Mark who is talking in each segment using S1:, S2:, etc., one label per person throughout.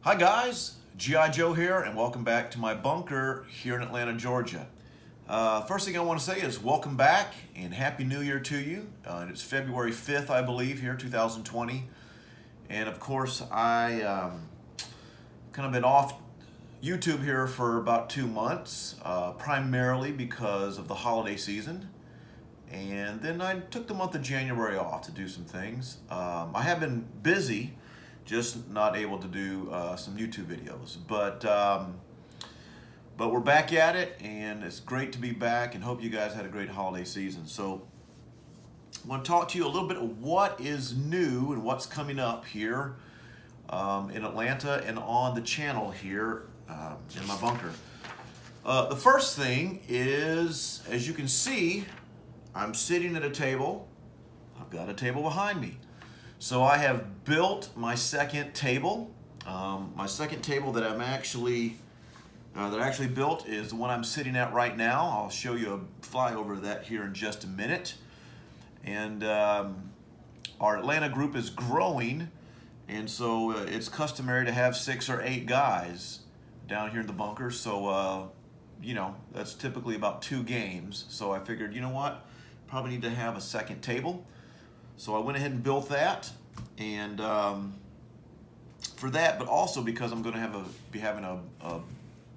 S1: Hi guys, Gijoe here, and welcome back to my bunker here in Atlanta, Georgia. First thing I want to say is welcome back and Happy New Year to you. It's February 5th, I believe, here, 2020. And of course, I kind of been off YouTube here for about 2 months, primarily because of the holiday season. And then I took the month of January off to do some things. I have been busy, just not able to do some YouTube videos. But we're back at it, and it's great to be back, and hope you guys had a great holiday season. So I want to talk to you a little bit of what is new and what's coming up here in Atlanta and on the channel here in my bunker. The first thing is, as you can see, I'm sitting at a table. I've got a table behind me. So I have built my second table. My second table that I actually built is the one I'm sitting at right now. I'll show you a flyover of that here in just a minute. And our Atlanta group is growing, and so it's customary to have 6 or 8 guys down here in the bunker. So you know, that's typically about 2 games. So I figured, you know what, probably need to have a second table. So I went ahead and built that, and for that, but also because I'm going to be having a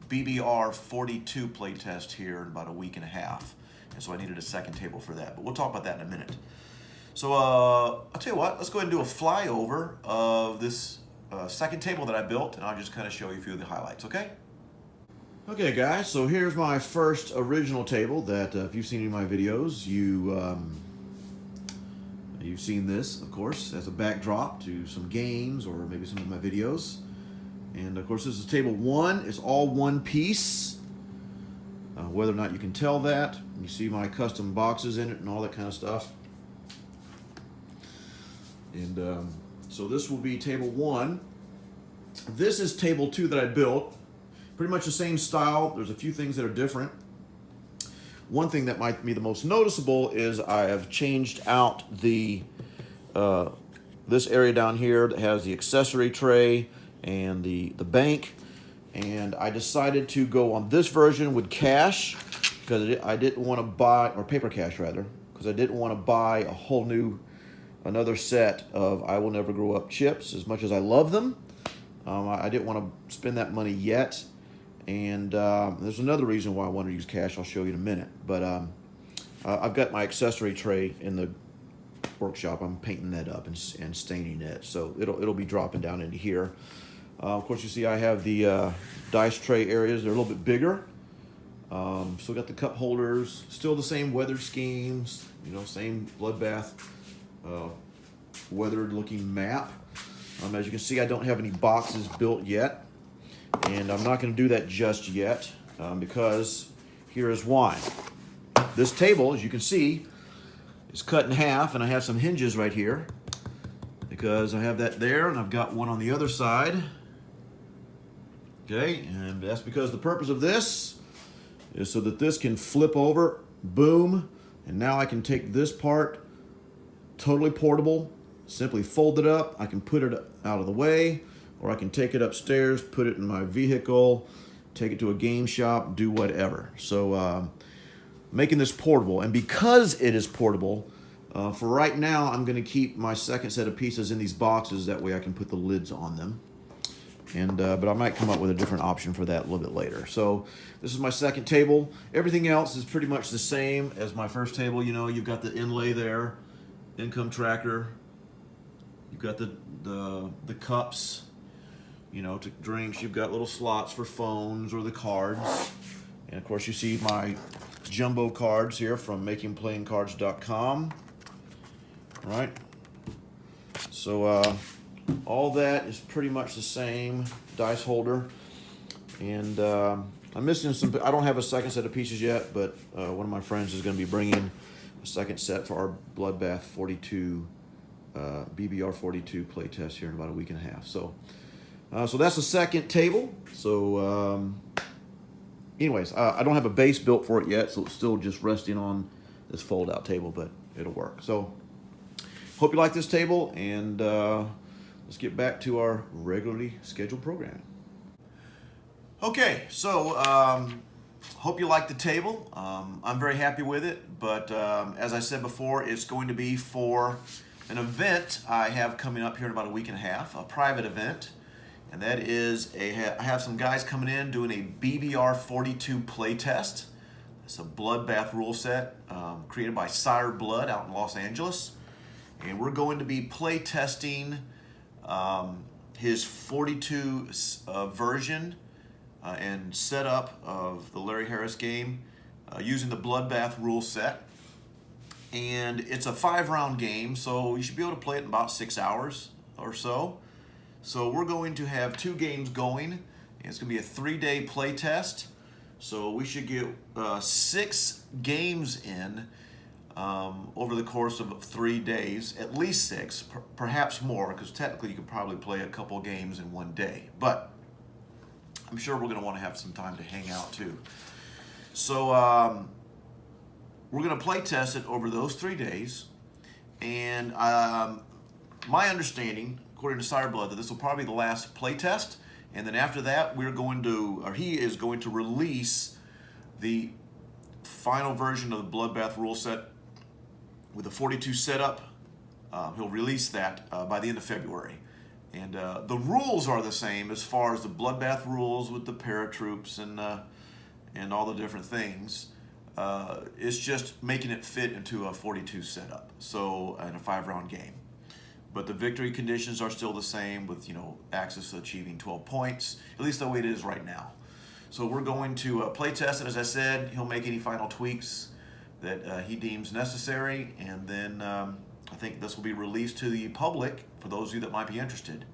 S1: BBR 42 play test here in about a week and a half, and so I needed a second table for that. But we'll talk about that in a minute. So I'll tell you what, let's go ahead and do a flyover of this second table that I built, and I'll just kind of show you a few of the highlights, okay? Okay guys, so here's my first original table that if you've seen any of my videos, you've seen this, of course, as a backdrop to some games or maybe some of my videos. And of course, this is table 1. It's all one piece. Whether or not you can tell that, you see my custom boxes in it and all that kind of stuff. And so this will be table 1. This is table 2 that I built. Pretty much the same style. There's a few things that are different. One thing that might be the most noticeable is I have changed out the this area down here that has the accessory tray and the bank, and I decided to go on this version with cash because I didn't want to buy, or paper cash rather, because I didn't want to buy a whole new another set of I Will Never Grow Up chips. As much as I love them, I didn't want to spend that money yet. And there's another reason why I want to use cash. I'll show you in a minute. But I've got my accessory tray in the workshop. I'm painting that up and staining it, so it'll be dropping down into here. Of course, you see I have the dice tray areas. They're a little bit bigger. Still got the cup holders. Still the same weathered schemes. You know, same bloodbath weathered looking map. As you can see, I don't have any boxes built yet. And I'm not going to do that just yet because here is why. This table, as you can see, is cut in half, and I have some hinges right here because I have that there, and I've got one on the other side. Okay, and that's because the purpose of this is so that this can flip over, boom, and now I can take this part, totally portable, simply fold it up. I can put it out of the way, or I can take it upstairs, put it in my vehicle, take it to a game shop, do whatever. So making this portable. And because it is portable, for right now, I'm going to keep my second set of pieces in these boxes. That way I can put the lids on them. And but I might come up with a different option for that a little bit later. So this is my second table. Everything else is pretty much the same as my first table. You know, you've got the inlay there, income tracker. You've got the cups, you know, to drinks. You've got little slots for phones or the cards. And of course you see my jumbo cards here from makingplayingcards.com. Right? So all that is pretty much the same. Dice holder. And I'm missing some. I don't have a second set of pieces yet, but one of my friends is going to be bringing a second set for our Bloodbath 42 BBR 42 play test here in about a week and a half. So so that's the second table. So anyways, I don't have a base built for it yet, so it's still just resting on this fold out table, but it'll work. So hope you like this table, and let's get back to our regularly scheduled program. Okay, so hope you like the table. I'm very happy with it, but as I said before, it's going to be for an event I have coming up here in about a week and a half, a private event, and that is I have some guys coming in doing a BBR 42 play test. It's a bloodbath rule set created by Sire Blood out in Los Angeles, and we're going to be play testing his 42 version and setup of the Larry Harris game using the bloodbath rule set. And it's a 5-round game, so you should be able to play it in about 6 hours or so. So we're going to have 2 games going, and it's going to be a 3-day play test. So we should get 6 games in over the course of 3 days, at least 6, perhaps more, because technically you could probably play a couple games in one day. But I'm sure we're going to want to have some time to hang out too. So we're going to play test it over those 3 days, and my understanding, according to Sire Blood, that this will probably be the last play test, and then after that he is going to release the final version of the bloodbath rule set with the 42 setup. He'll release that by the end of February. And the rules are the same as far as the bloodbath rules with the paratroops and all the different things. It's just making it fit into a 42 setup, so in a 5-round game. But the victory conditions are still the same, with Axis achieving 12 points, at least the way it is right now. So we're going to play test it. As I said, he'll make any final tweaks that he deems necessary, and then I think this will be released to the public for those of you that might be interested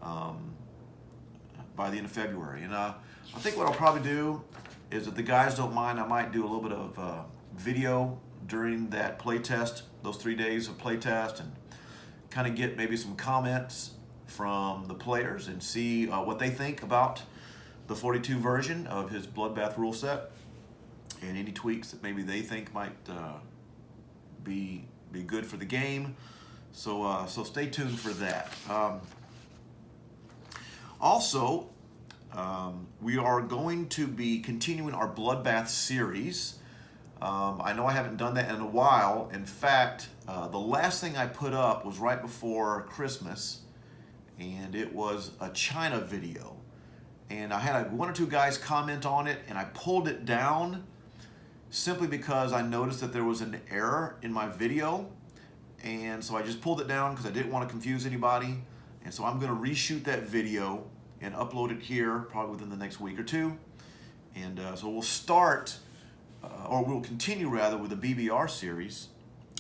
S1: by the end of February. And I think what I'll probably do is, if the guys don't mind, I might do a little bit of video during that play test, those 3 days of play test, and kind of get maybe some comments from the players and see what they think about the 42 version of his bloodbath rule set, and any tweaks that maybe they think might be good for the game. So stay tuned for that. Also, we are going to be continuing our bloodbath series. I know I haven't done that in a while. In fact, the last thing I put up was right before Christmas, and it was a China video. And I had 1 or 2 guys comment on it, and I pulled it down simply because I noticed that there was an error in my video. And so I just pulled it down because I didn't want to confuse anybody. And so I'm going to reshoot that video and upload it here probably within the next week or 2. And so we'll start, or we'll continue rather, with the BBR series.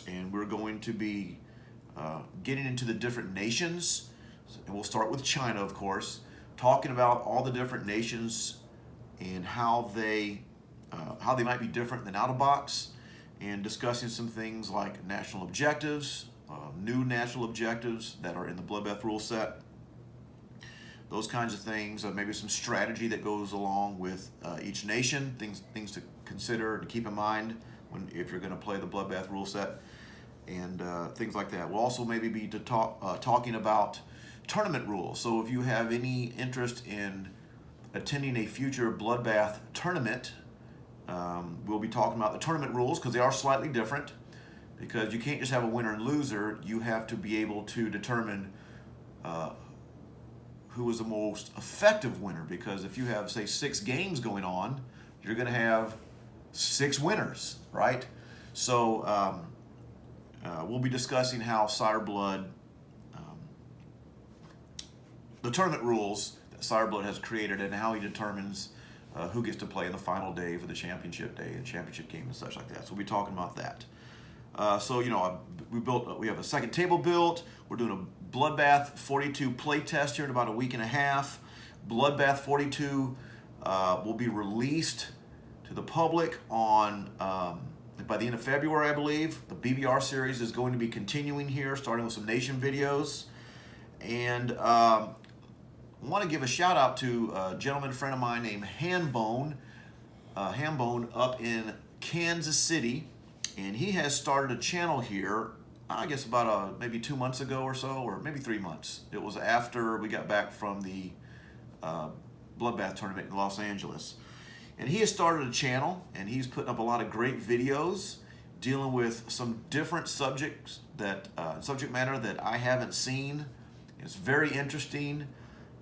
S1: And we're going to be getting into the different nations. And we'll start with China, of course, talking about all the different nations and how they might be different than out of box, and discussing some things like national objectives, new national objectives that are in the bloodbath rule set, those kinds of things, maybe some strategy that goes along with each nation, things to consider and keep in mind if you're going to play the bloodbath rule set, and things like that. We'll also maybe be talking about tournament rules. So if you have any interest in attending a future bloodbath tournament, we'll be talking about the tournament rules, because they are slightly different, because you can't just have a winner and loser. You have to be able to determine who is the most effective winner, because if you have, say, 6 games going on, you're going to have 6 winners, right? So we'll be discussing how Sire Blood, the tournament rules that Sire Blood has created, and how he determines who gets to play in the final day for the championship day and championship game and such like that. So we'll be talking about that. So we have a second table built. We're doing a Bloodbath 42 play test here in about a week and a half. Bloodbath 42 will be released to the public on by the end of February, I believe. The BBR series is going to be continuing here, starting with some nation videos. And I want to give a shout out to a gentleman friend of mine named Hambone up in Kansas City, and he has started a channel here I guess about maybe 2 months ago or so, or maybe 3 months. It was after we got back from the uh, Bloodbath tournament in Los Angeles. And he has started a channel, and he's putting up a lot of great videos dealing with some different subjects that subject matter that I haven't seen. It's very interesting,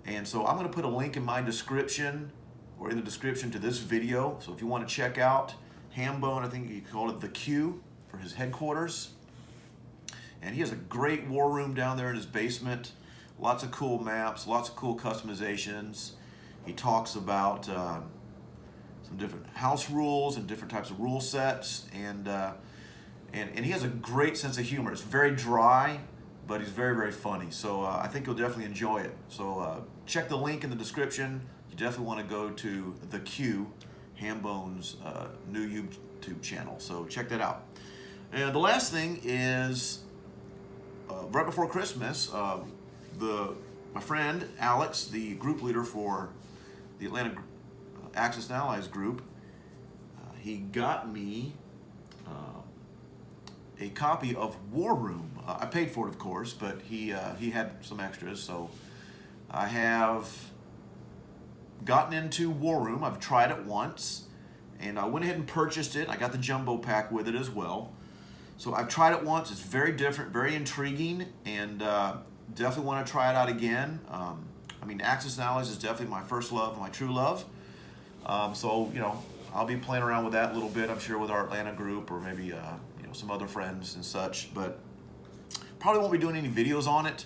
S1: and so I'm going to put a link in my description or in the description to this video. So if you want to check out Hambone, I think he called it the Q for his headquarters. And he has a great war room down there in his basement. Lots of cool maps, lots of cool customizations. He talks about some different house rules and different types of rule sets, and he has a great sense of humor. It's very dry, but he's very, very funny. So I think you'll definitely enjoy it. So check the link in the description. You definitely want to go to the Q, Hambone's new YouTube channel. So check that out. And the last thing is right before Christmas, my friend Alex, the group leader for the Atlanta Axis and Allies group, he got me a copy of War Room. I paid for it, of course, but he had some extras, so I have gotten into War Room. I've tried it once, and I went ahead and purchased it. I got the jumbo pack with it as well. So I've tried it once. It's very different, very intriguing, and definitely want to try it out again. I mean, Axis and Allies is definitely my first love, my true love. So, I'll be playing around with that a little bit, I'm sure, with our Atlanta group, or maybe, some other friends and such. But probably won't be doing any videos on it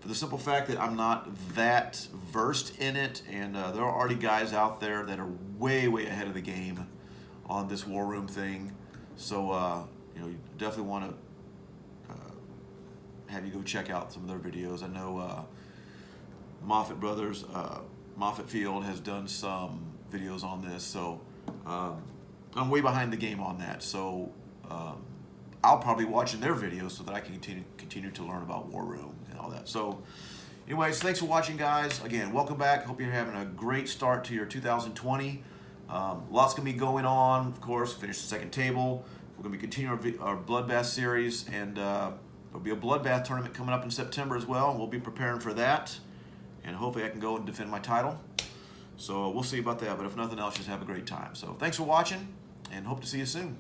S1: for the simple fact that I'm not that versed in it, and there are already guys out there that are way, way ahead of the game on this War Room thing. So, you definitely want to have you go check out some of their videos. I know Moffat Brothers, Moffat Field has done some videos on this, so I'm way behind the game on that. So I'll probably be watching their videos so that I can continue to learn about War Room and all that. So anyways, thanks for watching, guys. Again, welcome back. Hope you're having a great start to your 2020. Lots going to be going on, of course. Finish the second table. We're going to be continuing our Bloodbath series, and there'll be a Bloodbath tournament coming up in September as well. We'll be preparing for that, and hopefully I can go and defend my title. So we'll see about that, but if nothing else, just have a great time. So thanks for watching, and hope to see you soon.